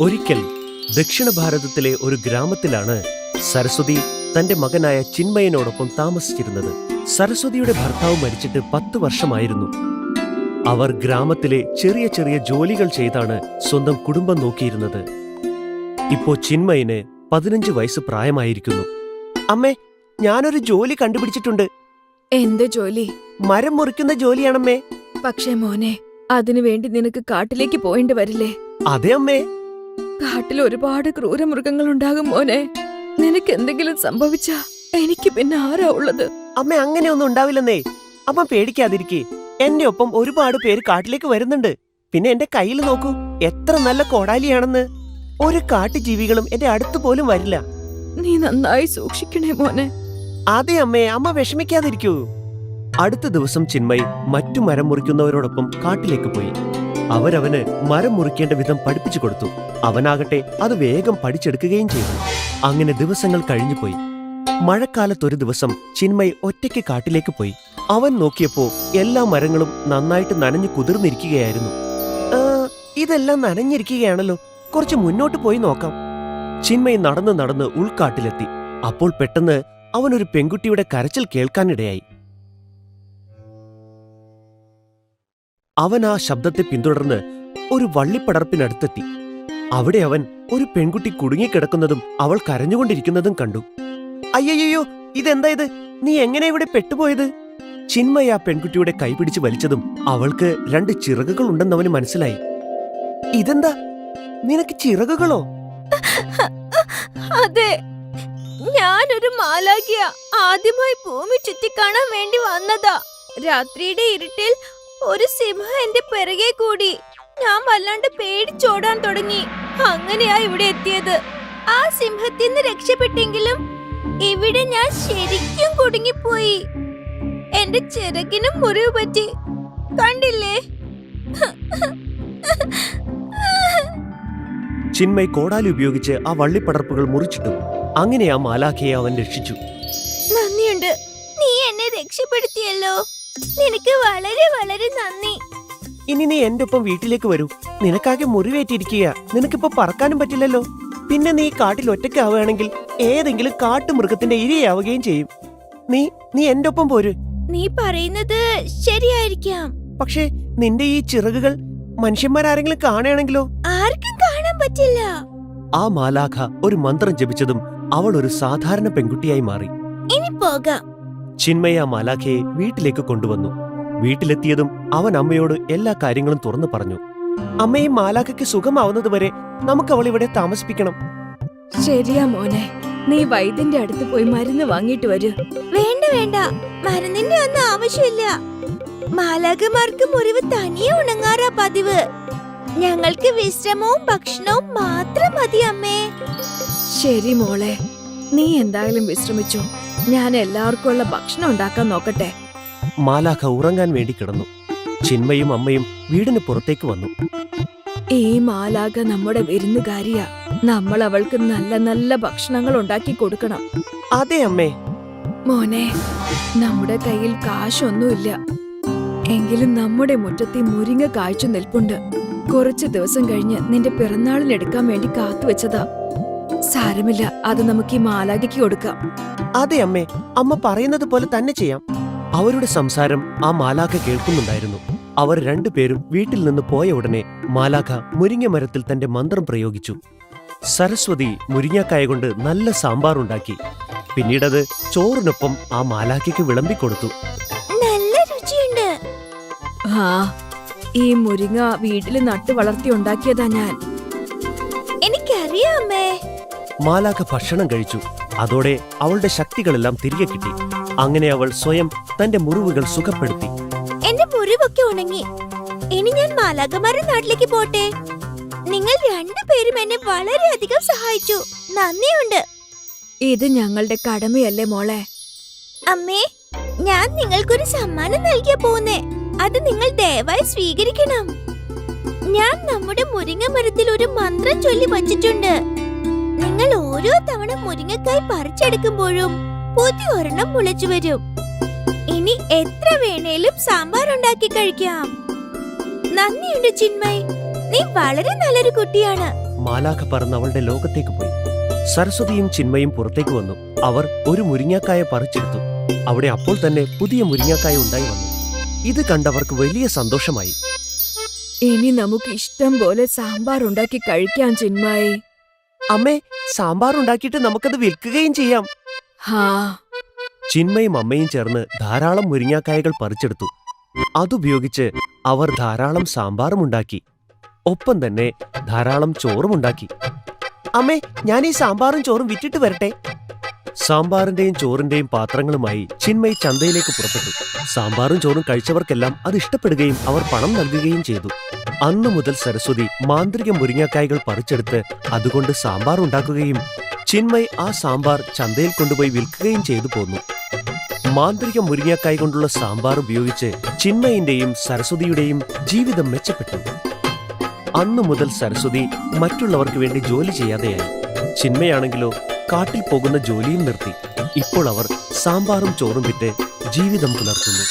ഒരിക്കൽ ദക്ഷിണ ഭാരതത്തിലെ ഒരു ഗ്രാമത്തിലാണ് സരസ്വതി തന്റെ മകനായ ചിന്മയനോടൊപ്പം താമസിച്ചിരുന്നത്. സരസ്വതിയുടെ ഭർത്താവ് മരിച്ചിട്ട് 10 വർഷമായിരുന്നു. അവർ ഗ്രാമത്തിലെ ചെറിയ ചെറിയ ജോലികൾ ചെയ്താണ് സ്വന്തം കുടുംബം നോക്കിയിരുന്നത്. ഇപ്പോ ചിന്മയന് 15 വയസ്സ് പ്രായമായിരിക്കുന്നു. അമ്മേ, ഞാനൊരു ജോലി കണ്ടുപിടിച്ചിട്ടുണ്ട്. എന്ത് ജോലി? മരം മുറിക്കുന്ന ജോലിയാണമ്മേ. പക്ഷേ മോനെ, അതിനുവേണ്ടി നിനക്ക് കാട്ടിലേക്ക് പോയേണ്ടി വരില്ലേ? അതെ അമ്മേ. കാട്ടിൽ ഒരുപാട് ക്രൂരമൃഗങ്ങൾ ഉണ്ടാകും മോനെ. നിനക്ക് എന്തെങ്കിലും സംഭവിച്ചാ എനിക്ക് പിന്നെ ആരാ ഉള്ളത്? അമ്മ, അങ്ങനെയൊന്നും ഉണ്ടാവില്ലെന്നേ. അമ്മ പേടിക്കാതിരിക്കേ. എന്റെ ഒപ്പം ഒരുപാട് പേര് കാട്ടിലേക്ക് വരുന്നുണ്ട്. പിന്നെ എന്റെ കയ്യിൽ നോക്കൂ, എത്ര നല്ല കോടാലിയാണെന്ന്. ഒരു കാട്ടുജീവികളും എന്റെ അടുത്ത് പോലും വരില്ല. നീ നന്നായി സൂക്ഷിക്കണേ മോനെ. അതെ അമ്മേ, അമ്മ വിഷമിക്കാതിരിക്കൂ. അടുത്ത ദിവസം ചിന്മയ് മറ്റു മരം മുറിക്കുന്നവരോടൊപ്പം കാട്ടിലേക്ക് പോയി. അവരവന് മരം മുറിക്കേണ്ട വിധം പഠിപ്പിച്ചു കൊടുത്തു. അവനാകട്ടെ അത് വേഗം പഠിച്ചെടുക്കുകയും ചെയ്തു. അങ്ങനെ ദിവസങ്ങൾ കഴിഞ്ഞുപോയി. മഴക്കാലത്തൊരു ദിവസം ചിന്മയ് ഒറ്റയ്ക്ക് കാട്ടിലേക്ക് പോയി. അവൻ നോക്കിയപ്പോ എല്ലാ മരങ്ങളും നന്നായിട്ട് നനഞ്ഞു കുതിർന്നിരിക്കുകയായിരുന്നു. ഇതെല്ലാം നനഞ്ഞിരിക്കുകയാണല്ലോ, കുറച്ച് മുന്നോട്ട് പോയി നോക്കാം. ചിന്മയ് നടന്ന് നടന്ന് ഉൾക്കാട്ടിലെത്തി. അപ്പോൾ പെട്ടെന്ന് അവനൊരു പെൺകുട്ടിയുടെ കരച്ചിൽ കേൾക്കാനിടയായി. അവൻ ആ ശബ്ദത്തെ പിന്തുടർന്ന് ഒരു വള്ളിപ്പടർപ്പിനടുത്തെത്തി. അവിടെ അവൻ ഒരു പെൺകുട്ടി കുടുങ്ങിക്കിടക്കുന്നതും അവൾ കരഞ്ഞുകൊണ്ടിരിക്കുന്നതും കണ്ടു. അയ്യയ്യോ, ഇതെന്താ ഇത്? നീ എങ്ങനെ ഇവിടെ പെട്ടുപോയത്? ചിന്മയ ആ പെൺകുട്ടിയുടെ കൈപിടിച്ച് വലിച്ചതും അവൾക്ക് 2 ചിറകുകൾ ഉണ്ടെന്നവന് മനസ്സിലായി. ഇതെന്താ, നിനക്ക് ചിറകുകളോ? അതെ, ഞാനൊരു മാലാഖിയ. ആദ്യമായി ഭൂമി ചുറ്റിക്കാണാൻ വേണ്ടി വന്നതാ. രാത്രിയുടെ ഇരുട്ടിൽ ഒരു സിംഹം എന്റെ പിറകെ കൂടി. ഞാൻ വല്ലാണ്ട് പേടിച്ചോടാൻ തുടങ്ങി. അങ്ങനെയാ ഇവിടെ എത്തിയത്. ആ സിംഹത്തിൽ നിന്ന് രക്ഷപ്പെട്ടെങ്കിലും ഇവിടെ ഞാൻ ശരിക്കും കുടുങ്ങിപ്പോയി. എന്റെ ചിറകിനും മുറിവ് പറ്റി. കണ്ടില്ലേ? ചിന്മയ് കോടാലി ഉപയോഗിച്ച് ആ വള്ളിപ്പടർപ്പുകൾ മുറിച്ചിട്ടു. അങ്ങനെ ആ മാലാഖയെ അവൻ രക്ഷിച്ചു. നന്ദിയുണ്ട്, നീ എന്നെ രക്ഷപ്പെടുത്തിയല്ലോ. നിനക്ക് വളരെ വളരെ നന്ദി. ഇനി നീ എന്റെ ഒപ്പം വീട്ടിലേക്ക് വരൂ. നിനക്കാകെ മുറിവേറ്റിരിക്കുക. നിനക്കിപ്പോ പറക്കാനും പറ്റില്ലല്ലോ. പിന്നെ നീ കാട്ടിൽ ഒറ്റയ്ക്കാവുകയാണെങ്കിൽ ഏതെങ്കിലും കാട്ടുമൃഗത്തിന്റെ ഇരയാവുകയും ചെയ്യും. നീ എന്റെ ഒപ്പം പോര്. നീ പറയുന്നത് ശരിയായിരിക്കാം. പക്ഷേ നിന്റെ ഈ ചിറകുകൾ മനുഷ്യന്മാരാരെങ്കിലും കാണുകയാണെങ്കിലോ? ആർക്കും കാണാൻ പറ്റില്ല. ആ മാലാഖ ഒരു മന്ത്രം ജപിച്ചതും അവൾ ഒരു സാധാരണ പെൺകുട്ടിയായി മാറി. ഇനി പോകാം. ചിന്മയ ആ മാലാഖയെ വീട്ടിലേക്ക് കൊണ്ടുവന്നു. വീട്ടിലെത്തിയതും അവൻ അമ്മയോട് എല്ലാ കാര്യങ്ങളും തുറന്നു പറഞ്ഞു. അമ്മയും മാലാഖയ്ക്ക് സുഖമാവുന്നതുവരെ നമുക്ക് അവൾ ഇവിടെ താമസിപ്പിക്കണം. ശരിയാ മോനെ, നീ വൈദ്യന്റെ അടുത്ത് പോയി മരുന്ന് വാങ്ങിയിട്ട് വരൂ. വേണ്ട വേണ്ട, മരുന്നിന്റെ ഒന്നും ആവശ്യമില്ല. മാലാഖമാർക്ക് മുറിവ് തനിയെ ഉണങ്ങാറാ പതിവ്. ഞങ്ങൾക്ക് വിശ്രമവും ഭക്ഷണവും മാത്രം മതി അമ്മേ. ശരി മോളെ, നീ എന്തായാലും വിശ്രമിച്ചു. ഞാൻ എല്ലാവർക്കും ഉള്ള ഭക്ഷണം ഉണ്ടാക്കാൻ നോക്കട്ടെ. മാലാഖ ഉറങ്ങാൻ വേണ്ടി കിടന്നു. ചിന്മയും അമ്മയും വീടിന് പുറത്തേക്ക് വന്നു. ഈ മാലാഖ നമ്മുടെ വിരുന്നുകാരിയാ. നമ്മൾ അവൾക്ക് നല്ല നല്ല ഭക്ഷണങ്ങൾ ഉണ്ടാക്കി കൊടുക്കണം. അതെ അമ്മേ. മോനെ, നമ്മുടെ കയ്യിൽ കാശൊന്നുമില്ല. എങ്കിലും നമ്മുടെ മുറ്റത്ത് മുരിങ്ങ കായ്ച്ചു നിൽപ്പുണ്ട്. കുറച്ചു ദിവസം കഴിഞ്ഞ് നിന്റെ പിറന്നാളിനെടുക്കാൻ വേണ്ടി കാത്തുവെച്ചതാ. സാരമില്ല, അത് നമുക്ക് ഈ മാലാഖയ്ക്ക് കൊടുക്കാം. അതെ അമ്മേ, അമ്മ പറയുന്നത് പോലെ തന്നെ ചെയ്യാം. അവരുടെ സംസാരം ആ മാലാഖ കേൾക്കുന്നുണ്ടായിരുന്നു. അവർ 2 പേരും വീട്ടിൽ നിന്ന് പോയ ഉടനെ മാലാഖ മുരിങ്ങ മരത്തിൽ തന്റെ മന്ത്രം പ്രയോഗിച്ചു. സരസ്വതി മുരിങ്ങക്കായ കൊണ്ട് നല്ല സാമ്പാർ ഉണ്ടാക്കി. പിന്നീടത് ചോറിനൊപ്പം ആ മാലാഖയ്ക്ക് വിളമ്പിക്കൊടുത്തു. നല്ല രുചിയുണ്ട്. ആ, ഈ മുരിങ്ങ വീട്ടിൽ നട്ടു വളർത്തി ഉണ്ടാക്കിയതാ ഞാൻ. എനിക്കറിയാമേ. മാലാഖ ഭക്ഷണം കഴിച്ചു. അതോടെ അവളുടെ ശക്തികളെല്ലാം തിരികെ കിട്ടി. അങ്ങനെ അവൾ സ്വയം തന്റെ മുറിവുകൾ സുഖപ്പെടുത്തി. എന്റെ മുറിവൊക്കെ ഉണങ്ങി. ഇനി ഞാൻ മാലാഖമാരുടെ നാട്ടിലേക്ക് പോട്ടെ. നിങ്ങൾ 2 പേരും എന്നെ വളരെയധികം സഹായിച്ചു. നന്ദിയുണ്ട്. ഇത് ഞങ്ങളുടെ കടമയല്ലേ മോളെ? അമ്മേ, ഞാൻ നിങ്ങൾക്കൊരു സമ്മാനം നൽകിയ പോന്നേ. അത് നിങ്ങൾ ദയവായി സ്വീകരിക്കണം. ഞാൻ നമ്മുടെ മുരിങ്ങ മരത്തിൽ ഒരു മന്ത്രം ചൊല്ലി വച്ചിട്ടുണ്ട്. നിങ്ങൾ ഓരോ തവണ മുരിങ്ങക്കായ് പറിച്ചെടുക്കുമ്പോഴും പുതിയൊരെണ്ണം മുളച്ചു വരും. ഇനി എത്ര വേണേലും സാമ്പാർ ഉണ്ടാക്കി കഴിക്കാം. നന്ദിയുണ്ട് ചിന്മയ്, നീ വളരെ നല്ലൊരു കുട്ടിയാണ്. മാലാഖ പറന്ന് അവളുടെ ലോകത്തേക്ക് പോയി. സരസ്വതിയും ചിന്മയും പുറത്തേക്ക് വന്നു. അവർ ഒരു മുരിങ്ങാക്കായ പറിച്ചെടുത്തു. അവിടെ അപ്പോൾ തന്നെ പുതിയ മുരിങ്ങാക്കായ ഉണ്ടായി വന്നു. ഇത് കണ്ടവർക്ക് വലിയ സന്തോഷമായി. ഇനി നമുക്ക് ഇഷ്ടം പോലെ സാമ്പാർ ഉണ്ടാക്കി കഴിക്കാം ചിന്മയി. അമ്മേ, സാമ്പാർ ഉണ്ടാക്കിയിട്ട് നമുക്കത് വിൽക്കുകയും ചെയ്യാം. ഹാ, ചിന്മയും അമ്മയും ചേർന്ന് ധാരാളം മുരിങ്ങാക്കായകൾ പറിച്ചെടുത്തു. അതുപയോഗിച്ച് അവർ ധാരാളം സാമ്പാറും ഉണ്ടാക്കി. ഒപ്പം തന്നെ ധാരാളം ചോറും ഉണ്ടാക്കി. അമ്മേ, ഞാൻ ഈ സാമ്പാറും ചോറും വിറ്റിട്ട് വരട്ടെ. സാമ്പാറിന്റെയും ചോറിന്റെയും പാത്രങ്ങളുമായി ചിന്മയി ചന്തയിലേക്ക് പുറപ്പെട്ടു. സാമ്പാറും ചോറും കഴിച്ചവർക്കെല്ലാം അത് ഇഷ്ടപ്പെടുകയും അവർ പണം നൽകുകയും ചെയ്തു. അന്നു മുതൽ സരസ്വതി മാന്ത്രിക മുരിങ്ങാക്കായകൾ പറിച്ചെടുത്ത് അതുകൊണ്ട് സാമ്പാർ ഉണ്ടാക്കുകയും ചിന്മയി ആ സാമ്പാർ ചന്തയിൽ കൊണ്ടുപോയി വിൽക്കുകയും ചെയ്തു പോന്നു. മാന്ത്രിക മുരിങ്ങാക്കായ കൊണ്ടുള്ള സാമ്പാർ ഉപയോഗിച്ച് ചിന്മയിന്റെയും സരസ്വതിയുടെയും ജീവിതം മെച്ചപ്പെട്ടു. അന്നു മുതൽ സരസ്വതി മറ്റുള്ളവർക്ക് വേണ്ടി ജോലി ചെയ്യാതെയായി. ചിന്മയാണെങ്കിലോ കാട്ടിൽ പോകുന്ന ജോലിയും നിർത്തി. ഇപ്പോൾ അവർ സാമ്പാറും ചോറും വിറ്റ് ജീവിതം പുലർത്തുന്നു.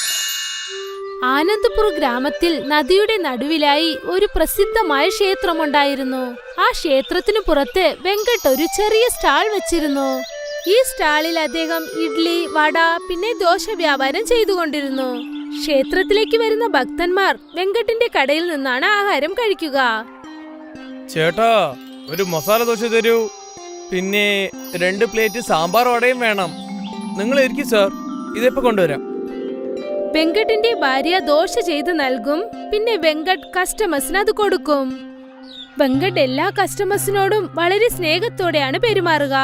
ആനന്ദ്പുർ ഗ്രാമത്തിൽ നദിയുടെ നടുവിലായി ഒരു പ്രസിദ്ധമായ ക്ഷേത്രമുണ്ടായിരുന്നു. ആ ക്ഷേത്രത്തിനു പുറത്ത് വെങ്കട്ട് ഒരു ചെറിയ സ്റ്റാൾ വെച്ചിരുന്നു. ഈ സ്റ്റാളിൽ അദ്ദേഹം ഇഡ്ലി, വട, പിന്നെ ദോശ വ്യാപാരം ചെയ്തുകൊണ്ടിരുന്നു. ക്ഷേത്രത്തിലേക്ക് വരുന്ന ഭക്തന്മാർ വെങ്കട്ടിന്റെ കടയിൽ നിന്നാണ് ആഹാരം കഴിക്കുക. ചേട്ടാ, ഒരു മസാല ദോശ തരൂ. പിന്നെ 2 പ്ലേറ്റ് സാമ്പാർ വടയും വേണം. നിങ്ങൾ ഇരിക്കും സാർ, ഇതിപ്പോ കൊണ്ടുവരാം. വെങ്കട്ടിന്റെ ഭാര്യ ദോശ ചെയ്ത് നൽകും. പിന്നെ വെങ്കട്ട് കസ്റ്റമേഴ്സിന് അത് കൊടുക്കും. വെങ്കട്ട് എല്ലാ കസ്റ്റമേഴ്സിനോടും വളരെ സ്നേഹത്തോടെയാണ് പെരുമാറുക.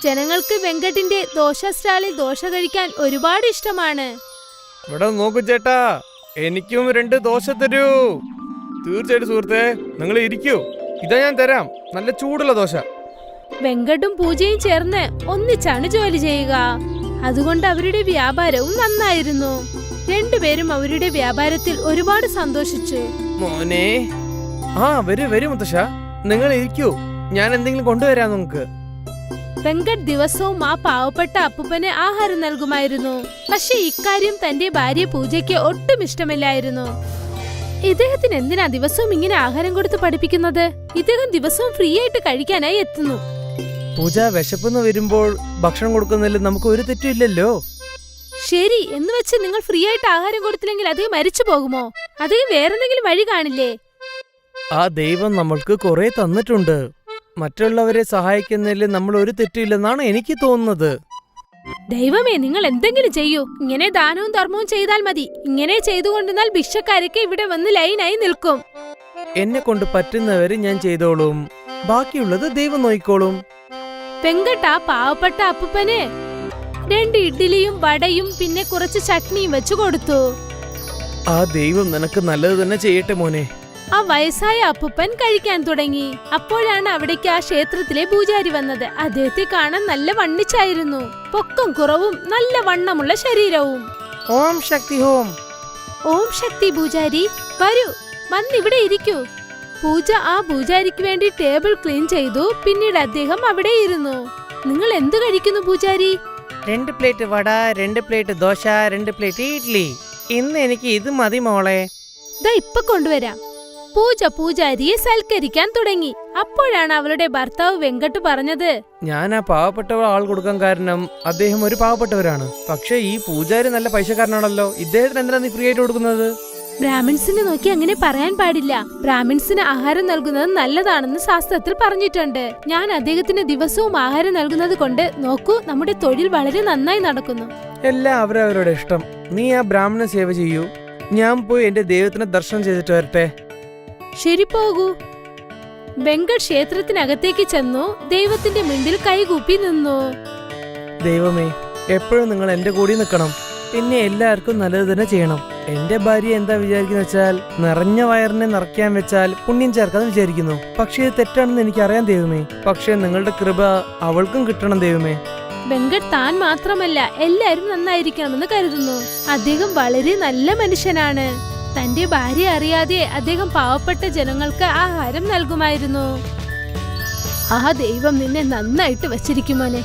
ജനങ്ങൾക്ക് വെങ്കട്ടിന്റെ ദോശ സ്റ്റാളിൽ ദോശ കഴിക്കാൻ ഒരുപാട് ഇഷ്ടമാണ്. ഇവിടെ നോക്കൂ ചേട്ടാ, എനിക്കും 2 ദോശ തരൂ. തീർച്ചയായിട്ടും സുഹൃത്തെ, നിങ്ങൾ ഇരിക്കൂ, ഇതാ ഞാൻ തരാം. നല്ല ചൂടുള്ള ദോശ. വെങ്കട്ടും പൂജയും ചേർന്ന് ഒന്നിച്ചാണ് ജോലി ചെയ്യുക. അതുകൊണ്ട് അവരുടെ വ്യാപാരവും നന്നായിരുന്നു. രണ്ടുപേരും അവരുടെ വ്യാപാരത്തിൽ ഒരുപാട് സന്തോഷിച്ചു. മോനെ, വരൂ മുത്തശ്ശ, നിങ്ങൾ ഇരിക്കൂ, ഞാൻ എന്തെങ്കിലും കൊണ്ടുവരാം നിങ്ങൾക്ക്. വെങ്കട്ട് ദിവസവും ആ പാവപ്പെട്ട അപ്പൂപ്പന് ആഹാരം നൽകുമായിരുന്നു. പക്ഷെ ഇക്കാര്യം തന്റെ ഭാര്യ പൂജയ്ക്ക് ഒട്ടും ഇഷ്ടമില്ലായിരുന്നു. ഇദ്ദേഹത്തിന് എന്തിനാ ദിവസവും ഇങ്ങനെ ആഹാരം കൊടുത്ത് പഠിപ്പിക്കുന്നത്? ഇദ്ദേഹം ദിവസവും ഫ്രീ ആയിട്ട് കഴിക്കാനായി എത്തുന്നു. പൂജ, വിശപ്പെന്ന് വരുമ്പോൾ ഭക്ഷണം കൊടുക്കുന്നതിൽ നമുക്ക് ഒരു തെറ്റില്ലല്ലോ. ശരി, എന്ന് വെച്ച് നിങ്ങൾ ഫ്രീ ആയിട്ട് ആഹാരം കൊടുത്തില്ലെങ്കിൽ അദ്ദേഹം മരിച്ചു പോകുമോ? അദ്ദേഹം വേറെന്തെങ്കിലും വഴി കാണില്ലേ? ആ ദൈവം നമ്മൾക്ക് കുറെ തന്നിട്ടുണ്ട്. മറ്റുള്ളവരെ സഹായിക്കുന്നതിൽ നമ്മൾ ഒരു തെറ്റില്ലെന്നാണ് എനിക്ക് തോന്നുന്നത്. ദൈവമേ, നിങ്ങൾ എന്തെങ്കിലും ചെയ്യൂ. ഇങ്ങനെ ദാനവും ധർമ്മവും ചെയ്താൽ മതി. ഇങ്ങനെ ചെയ്തുകൊണ്ടിരുന്നാൽ ഭിക്ഷക്കാരൊക്കെ ഇവിടെ വന്ന് ലൈനായി നിൽക്കും. എന്നെ കൊണ്ട് പറ്റുന്നവര് ഞാൻ ചെയ്തോളും, ബാക്കിയുള്ളത് ദൈവം നോയിക്കോളും. വെങ്കട്ട് ആ പാവപ്പെട്ട അപ്പൂപ്പന് 2 ഇഡ്ഡലിയും വടയും പിന്നെ കുറച്ച് ചട്നിയും വെച്ചു കൊടുത്തു. ആ ദൈവം നിനക്ക് നല്ലത് തന്നെ ചെയ്യട്ടെ മോനെ. ആ വയസ്സായ അപ്പൂപ്പൻ കഴിക്കാൻ തുടങ്ങി. അപ്പോഴാണ് അവിടേക്ക് ആ ക്ഷേത്രത്തിലെ പൂജാരി വന്നത്. അദ്ദേഹത്തെ കാണാൻ നല്ല വണ്ണിച്ചായിരുന്നു. പൊക്കം കുറവും നല്ല വണ്ണമുള്ള ശരീരവും. ഓം ശക്തി ഹോം. ഓം ശക്തി പൂജാരി, വരൂ, വന്നിവിടെ ഇരിക്കൂ. പൂജ ആ പൂജാരിക്ക് വേണ്ടി ടേബിൾ ക്ലീൻ ചെയ്തു. പിന്നീട് അദ്ദേഹം അവിടെ ഇരുന്നു. നിങ്ങൾ എന്തു കഴിക്കുന്നു പൂജാരി? 2 പ്ലേറ്റ് വട, 2 പ്ലേറ്റ് ദോശ, 2 പ്ലേറ്റ് ഇഡ്ലി. ഇന്ന് എനിക്ക് ഇത് മതി മോളെ. ദാ ഇപ്പൊ കൊണ്ടുവരാം. പൂജ പൂജാരിയെ സൽക്കരിക്കാൻ തുടങ്ങി. അപ്പോഴാണ് അവളുടെ ഭർത്താവ് വെങ്കട്ട് പറഞ്ഞത്, ഞാൻ ആ പാവപ്പെട്ടവ ആൾ കൊടുക്കാൻ കാരണം അദ്ദേഹം ഒരു പാവപ്പെട്ടവരാണ്. പക്ഷെ ഈ പൂജാരി നല്ല പൈസക്കാരനാണല്ലോ, ഇദ്ദേഹത്തിന് എന്തിനാ നീ ഫ്രീ ആയിട്ട് കൊടുക്കുന്നത്? ബ്രാഹ്മിൺസിനെ നോക്കി അങ്ങനെ പറയാൻ പാടില്ല. ബ്രാഹ്മിൺസിന് ആഹാരം നൽകുന്നത് നല്ലതാണെന്ന് ശാസ്ത്രത്തിൽ പറഞ്ഞിട്ടുണ്ട്. ഞാൻ അദ്ദേഹത്തിന് ദിവസവും ആഹാരം നൽകുന്നത് കൊണ്ട് നോക്കൂ, നമ്മുടെ തൊഴിൽ വളരെ നന്നായി നടക്കുന്നു. എല്ലാം അവരവരുടെ ഇഷ്ടം. നീ ആ ബ്രാഹ്മണ സേവ ചെയ്യൂ, ഞാൻ പോയി എന്റെ ദൈവത്തിനെ ദർശനം ചെയ്തിട്ട് വരട്ടെ. ശരി, പോകൂ. വെങ്കട്ട് ക്ഷേത്രത്തിനകത്തേക്ക് ചെന്നു. ദൈവത്തിന്റെ മുൻപിൽ കൈകൂപ്പി നിന്നു. ദൈവമേ, എപ്പോഴും നിങ്ങൾ എന്റെ കൂടി നിൽക്കണം. പിന്നെ എല്ലാവർക്കും നല്ലത് തന്നെ ചെയ്യണം. എന്റെ ഭാര്യ എന്താ വിചാരിക്കുന്ന വെച്ചാൽ, നിറഞ്ഞ വയറിനെ നിറയ്ക്കാൻ വെച്ചാൽ പുണ്യം ചേർക്കാന്ന് വിചാരിക്കുന്നു. പക്ഷെ ഇത് തെറ്റാണെന്ന് എനിക്കറിയാം ദൈവമേ. പക്ഷെ നിങ്ങളുടെ കൃപ അവൾക്കും കിട്ടണം ദൈവമേ. വെങ്കട്ട് താൻ മാത്രമല്ല എല്ലാരും നന്നായിരിക്കണമെന്ന് കരുതുന്നു. അദ്ദേഹം വളരെ നല്ല മനുഷ്യനാണ്. തന്റെ ഭാര്യ അറിയാതെ അദ്ദേഹം പാവപ്പെട്ട ജനങ്ങൾക്ക് ആഹാരം നൽകുമായിരുന്നു. ആ ദൈവം നിന്നെ നന്നായിട്ട് വച്ചിരിക്കുമോനെ.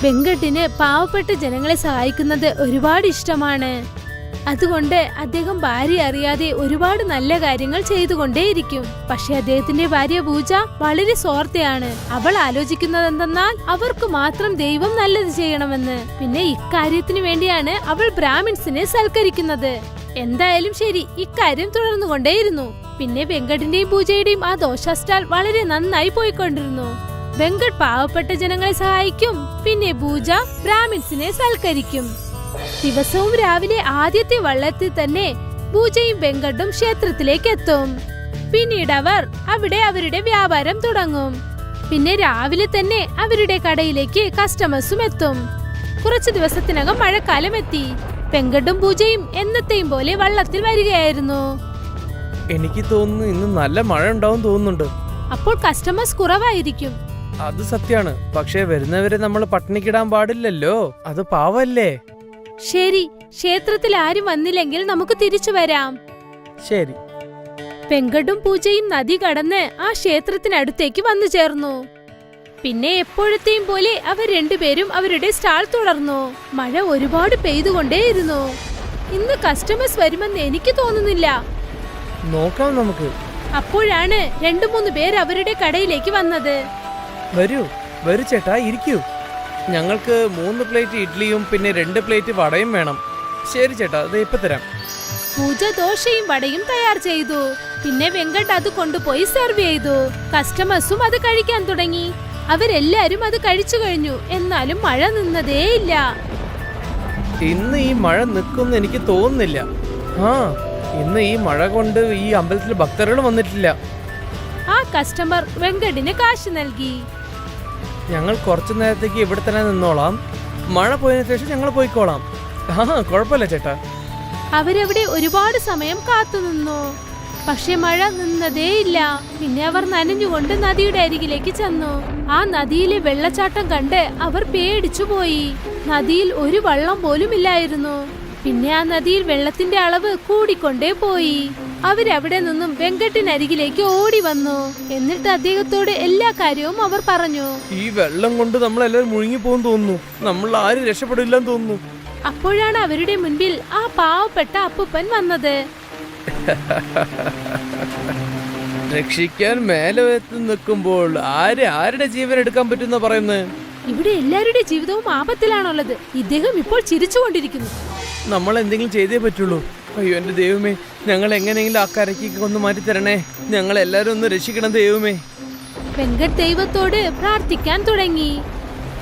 വെങ്കട്ടിന് പാവപ്പെട്ട ജനങ്ങളെ സഹായിക്കുന്നത് ഒരുപാട് ഇഷ്ടമാണ്. അതുകൊണ്ട് അദ്ദേഹം ഭാര്യ അറിയാതെ ഒരുപാട് നല്ല കാര്യങ്ങൾ ചെയ്തുകൊണ്ടേയിരിക്കും. പക്ഷെ അദ്ദേഹത്തിന്റെ ഭാര്യ പൂജ വളരെ സ്വാർത്ഥയാണ്. അവൾ ആലോചിക്കുന്നത് എന്തെന്നാൽ അവർക്ക് മാത്രം ദൈവം നല്ലത് ചെയ്യണമെന്ന്. പിന്നെ ഇക്കാര്യത്തിന് വേണ്ടിയാണ് അവൾ ബ്രാഹ്മിൻസിനെ സൽക്കരിക്കുന്നത്. എന്തായാലും ശരി, ഇക്കാര്യം തുടർന്നുകൊണ്ടേയിരുന്നു. പിന്നെ വെങ്കടിന്റെയും പൂജയുടെയും ആ ദോശ സ്റ്റാൾ വളരെ നന്നായി പോയിക്കൊണ്ടിരുന്നു. വെങ്കട് പാവപ്പെട്ട ജനങ്ങളെ സഹായിക്കും, പിന്നെ പൂജ ബ്രാഹ്മിൻസിനെ സൽക്കരിക്കും. ദിവസവും രാവിലെ ആദ്യത്തെ വള്ളത്തിൽ തന്നെ പൂജയും വെങ്കടും ക്ഷേത്രത്തിലേക്ക് എത്തും. പിന്നീട് അവർ അവിടെ അവരുടെ വ്യാപാരം തുടങ്ങും. പിന്നെ രാവിലെ തന്നെ അവരുടെ കടയിലേക്ക് കസ്റ്റമേഴ്സും എത്തും. കുറച്ചു ദിവസത്തിനകം മഴക്കാലം എത്തി. വെങ്കടും പൂജയും എന്നത്തെയും പോലെ വള്ളത്തിൽ വരികയായിരുന്നു. എനിക്ക് തോന്നുന്നു ഇന്ന് നല്ല മഴ ഉണ്ടാവും തോന്നുന്നുണ്ട്. അപ്പോൾ കസ്റ്റമേഴ്സ് കുറവായിരിക്കും. അത് സത്യാണ്. പക്ഷേ വരുന്നവരെ നമ്മൾ പട്ടിണിക്കിടാൻ പാടില്ലല്ലോ, അത് പാവല്ലേ. ശരി, ക്ഷേത്രത്തിൽ ആരും വന്നില്ലെങ്കിൽ നമുക്ക് തിരിച്ചു വരാം. ശരി. വെങ്കടും പൂജയും നദി കടന്ന് ആ ക്ഷേത്രത്തിനടുത്തേക്ക് വന്നു ചേർന്നു. പിന്നെ എപ്പോഴത്തെയും പോലെ അവർ രണ്ടുപേരും അവരുടെ സ്റ്റാൾ തുടർന്നു. മഴ ഒരുപാട് പെയ്തുകൊണ്ടേയിരുന്നു. ഇന്ന് കസ്റ്റമേഴ്സ് വരുമെന്ന് എനിക്ക് തോന്നുന്നില്ല. നോക്കാം നമുക്ക്. അപ്പോഴാണ് 2-3 പേർ അവരുടെ കടയിലേക്ക് വന്നത്. വരൂ വരൂ ചേട്ടാ, ഇരിക്കൂ. ഞങ്ങൾക്ക് 3 പ്ലേറ്റ് ഇഡ്ഡലിയും പിന്നെ 2 പ്ലേറ്റ് വടയും വേണം. ശരി ചേട്ടാ, അത് ഇപ്പൊ തരാം. പൂജ ദോശയും വടയും തയ്യാർ ചെയ്തു. പിന്നെ വെങ്കട് അത് കൊണ്ടുപോയി സെർവ് ചെയ്തു. കസ്റ്റമേഴ്സും അത് കഴിക്കാൻ തുടങ്ങി. അവരെല്ലാരും അത് കഴിച്ചു കഴിഞ്ഞു. എന്നാലും മഴ നിന്നതേയില്ല. ഇന്ന് ഈ മഴ നിൽക്കുമെന്ന് എനിക്ക് തോന്നുന്നില്ല. ഇന്ന് ഈ മഴ കൊണ്ട് ഈ അമ്പലത്തിൽ ഭക്തர்கள் വന്നിട്ടില്ല. ആ കസ്റ്റമർ വെങ്കടിന് കാശ് നൽകി. ഞങ്ങൾ കുറച്ചു നേരത്തേക്ക് ഇവിടെ തന്നെ നിന്നോളാം. മഴ പോയതിനു ശേഷം ഞങ്ങൾ പോയിക്കോളാം. കുഴപ്പമില്ല ചേട്ടാ. അവരവിടെ ഒരുപാട് സമയം കാത്തുനിന്നു. പക്ഷെ മഴ നിന്നതേയില്ല. പിന്നെ അവർ നനഞ്ഞുകൊണ്ട് നദിയുടെ അരികിലേക്ക് ചെന്നു. ആ നദിയിലെ വെള്ളച്ചാട്ടം കണ്ട് അവർ പേടിച്ചു പോയി. നദിയിൽ ഒരു വള്ളം പോലും ഇല്ലായിരുന്നു. പിന്നെ ആ നദിയിൽ വെള്ളത്തിന്റെ അളവ് കൂടിക്കൊണ്ടേ പോയി. അവരവിടെ നിന്നും വെങ്കട്ടിനരികിലേക്ക് ഓടി വന്നു. എന്നിട്ട് അദ്ദേഹത്തോട് എല്ലാ കാര്യവും അവർ പറഞ്ഞു. ഈ വെള്ളം കൊണ്ട് നമ്മളെല്ലാവരും മുഴുങ്ങി പോകും തോന്നുന്നു. നമ്മൾ ആരും രക്ഷപ്പെടില്ലെന്ന് തോന്നുന്നു. അപ്പോഴാണ് അവരുടെ മുൻപിൽ ആ പാവപ്പെട്ട അപ്പൂപ്പൻ വന്നത്. രക്ഷിക്കാൻ മേലെ നിൽക്കുമ്പോൾ ആരുടെ ജീവൻ എടുക്കാൻ പറ്റുന്ന പറയുന്നത്? ഇവിടെ എല്ലാവരുടെ ജീവിതവും ആപത്തിലാണുള്ളത്. ഇദ്ദേഹം ഇപ്പോൾ ചിരിച്ചുകൊണ്ടിരിക്കുന്നു. നമ്മൾ എന്തെങ്കിലും ചെയ്തേ പറ്റുള്ളൂ. അയ്യോ എന്റെ ദൈവമേ, ഞങ്ങൾ എങ്ങനെയെങ്കിലും ആ കരയ്ക്ക് ഒന്ന് മാറ്റി തരണേ. ഞങ്ങൾ എല്ലാരും ഒന്ന് രക്ഷിക്കണം ദൈവമേ. വെങ്കട് ദൈവത്തോട് പ്രാർത്ഥിക്കാൻ തുടങ്ങി.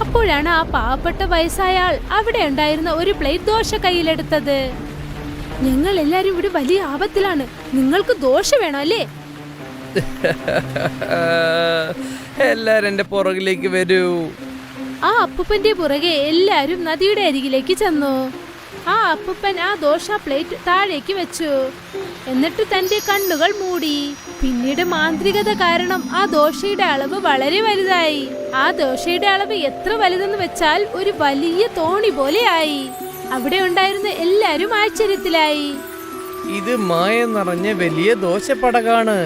അപ്പോഴാണ് ആ പാവപ്പെട്ട വയസ്സായ ആൾ അവിടെ ഉണ്ടായിരുന്ന ഒരു പ്ലേറ്റ് ദോശ കയ്യിലെടുത്തത്. ഞങ്ങൾ എല്ലാരും ഇവിടെ വലിയ ആപത്തിലാണ്. നിങ്ങൾക്ക് ദോശ വേണോ അല്ലേ? എല്ലാരും എന്റെ പുറകിലേക്ക് വരൂ. ആ അപ്പൂപ്പന്റെ പുറകെ എല്ലാരും നദിയുടെ അരികിലേക്ക് ചെന്നു. ആ അപ്പൂപ്പൻ ആ ദോശ പ്ലേറ്റ് താഴേക്ക് വെച്ചു. എന്നിട്ട് തന്റെ കണ്ണുകൾ മൂടി. പിന്നീട് മാന്ത്രികത കാരണം ആ ദോശയുടെ അളവ് വളരെ വലുതായി. ആ ദോശയുടെ അളവ് എത്ര വലുതെന്ന് വെച്ചാൽ ഒരു വലിയ തോണി പോലെയായി. അവിടെ ഉണ്ടായിരുന്ന എല്ലാരും ആശ്ചര്യത്തിലായി. ഇത് മായ നിറഞ്ഞ വലിയ ദോശപ്പടകാണ്.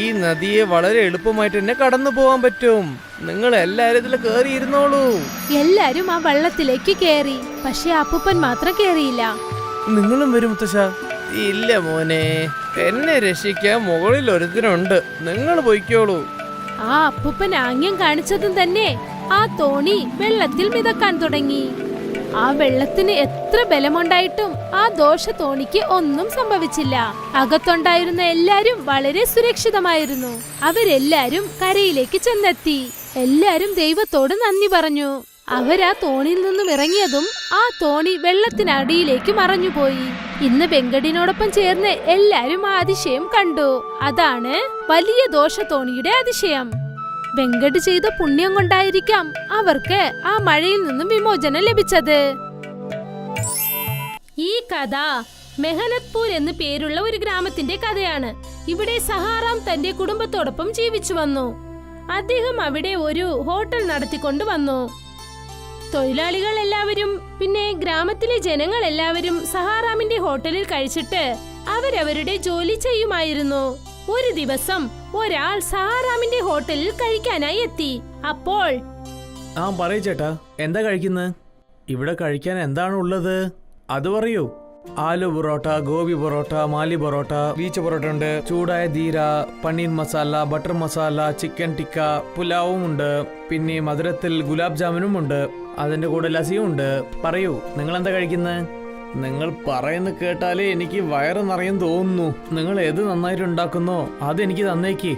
ഈ നദിയെ വളരെ എളുപ്പമായിട്ട് തന്നെ കടന്നു പോകാൻ പറ്റും. നിങ്ങൾ എല്ലാരും ഇതിൽ കേറിയിരുന്നോളൂ. എല്ലാരും ആ വള്ളത്തിലേക്ക് കേറി. പക്ഷെ അപ്പൂപ്പൻ മാത്രം കേറിയില്ല. നിങ്ങളും വരും മുത്തശ്ശ. ഇല്ല മോനെ, എന്നെ രക്ഷിക്കാൻ മുകളിൽ ഒരുത്തനുണ്ട്. നിങ്ങൾ പോയിക്കോളൂ. ആ അപ്പൂപ്പൻ ആംഗ്യം കാണിച്ചതും തന്നെ ആ തോണി വെള്ളത്തിൽ മിതക്കാൻ തുടങ്ങി. ആ വെള്ളത്തിന് എത്ര ബലമുണ്ടായിട്ടും ആ ദോശ തോണിക്ക് ഒന്നും സംഭവിച്ചില്ല. അകത്തുണ്ടായിരുന്ന എല്ലാരും വളരെ സുരക്ഷിതമായിരുന്നു. അവരെല്ലാരും കരയിലേക്ക് ചെന്നെത്തി. എല്ലാരും ദൈവത്തോട് നന്ദി പറഞ്ഞു. അവരാ തോണിയിൽ നിന്നും ഇറങ്ങിയതും ആ തോണി വെള്ളത്തിനടിയിലേക്ക് മറഞ്ഞുപോയി. ഇന്ന് വെങ്കടിനോടൊപ്പം ചേർന്ന് എല്ലാരും ആ അതിശയം കണ്ടു. അതാണ് വലിയ ദോശ തോണിയുടെ അതിശയം. വെങ്കട് ചെയ്ത പുണ്യം കൊണ്ടായിരിക്കാം അവർക്ക് ആ മഴയിൽ നിന്നും വിമോചനം ലഭിച്ചത്. ഈ കഥ മെഹനത്പൂർ എന്ന് പേരുള്ള ഒരു ഗ്രാമത്തിന്റെ കഥയാണ്. ഇവിടെ സഹാറാം തന്റെ കുടുംബത്തോടൊപ്പം ജീവിച്ചു വന്നു. അദ്ദേഹം അവിടെ ഒരു ഹോട്ടൽ നടത്തിക്കൊണ്ട് വന്നു. തൊഴിലാളികൾ എല്ലാവരും പിന്നെ ഗ്രാമത്തിലെ ജനങ്ങൾ എല്ലാവരും സഹാറാമിന്റെ ഹോട്ടലിൽ കഴിച്ചിട്ട് അവരവരുടെ ജോലി ചെയ്യുമായിരുന്നു. ഒരു ദിവസം ഒരാൾ സഹാറാമിന്റെ ഹോട്ടലിൽ കഴിക്കാനായി എത്തി. അപ്പോൾ പറയൂ ചേട്ടാ, എന്താ കഴിക്കുന്നത്? ഇവിടെ കഴിക്കാൻ എന്താണ് ഉള്ളത് അത് പറയൂ. ആലു പൊറോട്ട, ഗോബി പൊറോട്ട, മാലി പൊറോട്ട, ബീച്ച് പൊറോട്ട ഉണ്ട്, ചൂടായ ധീര, പനീർ മസാല, ബട്ടർ മസാല, ചിക്കൻ ടിക്ക, പുലാവും ഉണ്ട്, പിന്നെ മധുരത്തിൽ ഗുലാബ് ജാമുനും ഉണ്ട്, അതിന്റെ കൂടെ ലസിയും ഉണ്ട്. പറയൂ, നിങ്ങൾ എന്താ കഴിക്കുന്നത്? നിങ്ങൾ പറയുന്ന കേട്ടാലേ എനിക്ക് വയറ് നിറയും തോന്നുന്നു. നിങ്ങൾ ഏത് നന്നായിട്ട് ഉണ്ടാക്കുന്നോ അതെനിക്ക് തന്നേക്ക്.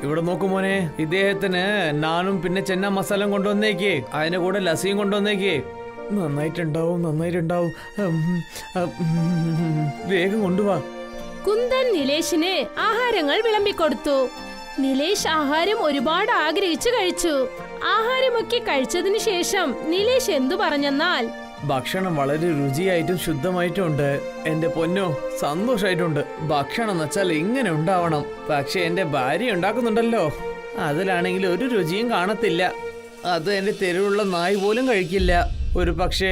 ഇവിടെ നോക്കുമോനെ, ഇദ്ദേഹത്തിന് നാനും പിന്നെ ചെന്ന മസാലയും കൊണ്ടുവന്നേക്ക്, അതിന്റെ കൂടെ ലസിയും കൊണ്ടുവന്നേക്ക്. നന്നായിട്ടുണ്ടാവും. വേഗം കൊണ്ടുവാ. കുന്ദൻ നിലേഷിന് ആഹാരങ്ങൾ വിളമ്പിക്കൊടുത്തു. നിലേഷ് ആഹാരം ഒരുപാട് ആഗ്രഹിച്ചു കഴിച്ചു. ആഹാരമൊക്കെ കഴിച്ചതിന് ശേഷം നിലേഷ് എന്തു പറഞ്ഞെന്നാൽ, ഭക്ഷണം വളരെ രുചിയായിട്ടും ശുദ്ധമായിട്ടും ഉണ്ട്. എന്റെ പൊന്നോ, സന്തോഷായിട്ടുണ്ട്. ഭക്ഷണം എന്ന് വെച്ചാൽ ഇങ്ങനെ ഉണ്ടാവണം. പക്ഷെ എന്റെ ഭാര്യ ഉണ്ടാക്കുന്നുണ്ടല്ലോ, അതിലാണെങ്കിൽ ഒരു രുചിയും കാണത്തില്ല. അത് എന്റെ തെരുവുള്ള നായ് പോലും കഴിക്കില്ല. ഒരു പക്ഷേ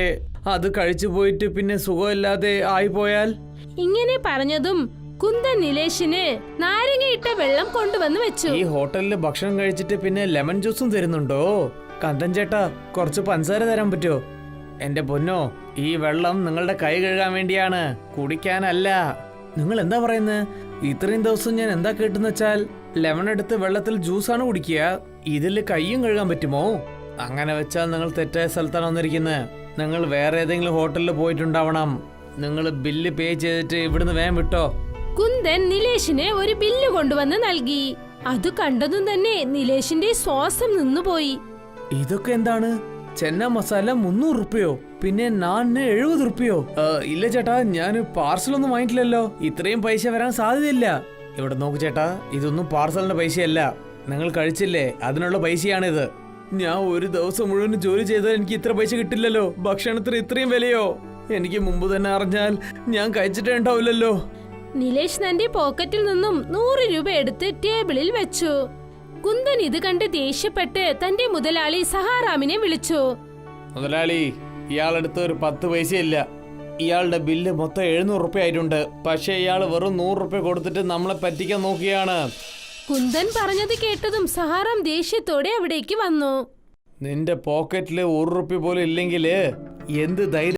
അത് കഴിച്ചു പോയിട്ട് പിന്നെ സുഖമില്ലാതെ ആയിപ്പോയാൽ? ഇങ്ങനെ പറഞ്ഞതും കുന്ദൻ നിലേഷിന് നാരങ്ങയിട്ട വെള്ളം കൊണ്ടുവന്ന് വെച്ചു. ഈ ഹോട്ടലിൽ ഭക്ഷണം കഴിച്ചിട്ട് പിന്നെ ലെമൺ ജ്യൂസും തരുന്നുണ്ടോ? കന്തൻ ചേട്ടാ, കുറച്ച് പഞ്ചസാര തരാൻ പറ്റുമോ? എന്റെ പൊന്നോ, ഈ വെള്ളം നിങ്ങളുടെ കൈ കഴുകാൻ വേണ്ടിയാണ്, കുടിക്കാനല്ല. നിങ്ങൾ എന്താ പറയുന്നത്? ഇത്രയും ദിവസം ഞാൻ എന്താ കേട്ടെന്ന് വെച്ചാൽ ലെമൺ എടുത്ത് വെള്ളത്തിൽ ജ്യൂസാണ് കുടിക്കുക. ഇതിൽ കൈയും കഴുകാൻ പറ്റുമോ? അങ്ങനെ വെച്ചാൽ നിങ്ങൾ തെറ്റായ സ്ഥലത്താണ് വന്നിരിക്കുന്നത്. നിങ്ങൾ വേറെ ഏതെങ്കിലും ഹോട്ടലിൽ പോയിട്ടുണ്ടാവണം. നിങ്ങൾ ബില്ല് പേ ചെയ്തിട്ട് ഇവിടുന്ന് വേഗം വിട്ടോ. കുന്ദൻ നിലേഷിന് ഒരു ബില്ല് കൊണ്ടുവന്ന് നൽകി. അത് കണ്ടതും തന്നെ നിലേഷിന്റെ ശ്വാസം നിന്നുപോയി. ഇതൊക്കെ എന്താണ്? ചെന്ന മസാല 300 റുപ്യോ, പിന്നെ നാനിന് 70 റുപ്യോ. ഇല്ല ചേട്ടാ, ഞാൻ പാർസലൊന്നും വാങ്ങിയിട്ടില്ലല്ലോ. ഇത്രയും പൈസ വരാൻ സാധ്യതയില്ല. ഇവിടെ നോക്ക് ചേട്ടാ, ഇതൊന്നും പാർസലിന്റെ പൈസയല്ല. നിങ്ങൾ കഴിച്ചില്ലേ, അതിനുള്ള പൈസയാണിത്. ഞാൻ ഒരു ദിവസം മുഴുവൻ ജോലി ചെയ്താൽ എനിക്ക് ഇത്ര പൈസ കിട്ടില്ലല്ലോ. ഭക്ഷണത്തിന് ഇത്രയും വിലയോ? എനിക്ക് മുമ്പ് തന്നെ അറിഞ്ഞാൽ ഞാൻ കഴിച്ചിട്ടേ ഉണ്ടാവില്ലല്ലോ. നിലേഷ് തന്റെ പോക്കറ്റിൽ നിന്നും 100 രൂപ എടുത്ത് ടേബിളിൽ വെച്ചു. കുന്ദൻ ഇത് കണ്ട് ദേഷ്യപ്പെട്ട് തന്റെ മുതലാളി സഹാറാമിനെ വിളിച്ചു. മുതലാളി, ഇയാളെടുത്ത് ഒരു 10 പൈസയില്ല. ഇയാളുടെ ബില്ല് മൊത്തം 700 റുപ്യ ആയിട്ടുണ്ട്. പക്ഷേ ഇയാൾ വെറും 100 റുപ്യ കൊടുത്തിട്ട് നമ്മളെ പറ്റിക്കാൻ നോക്കിയാണ്. കുന്ദൻ പറഞ്ഞത് കേട്ടതും സഹാറാം ദേഷ്യത്തോടെ അവിടേക്ക് വന്നു. നിന്റെ പോക്കറ്റില് 1 റുപ്യ പോലും ഇല്ലെങ്കിൽ എന്ത് ധൈര്യം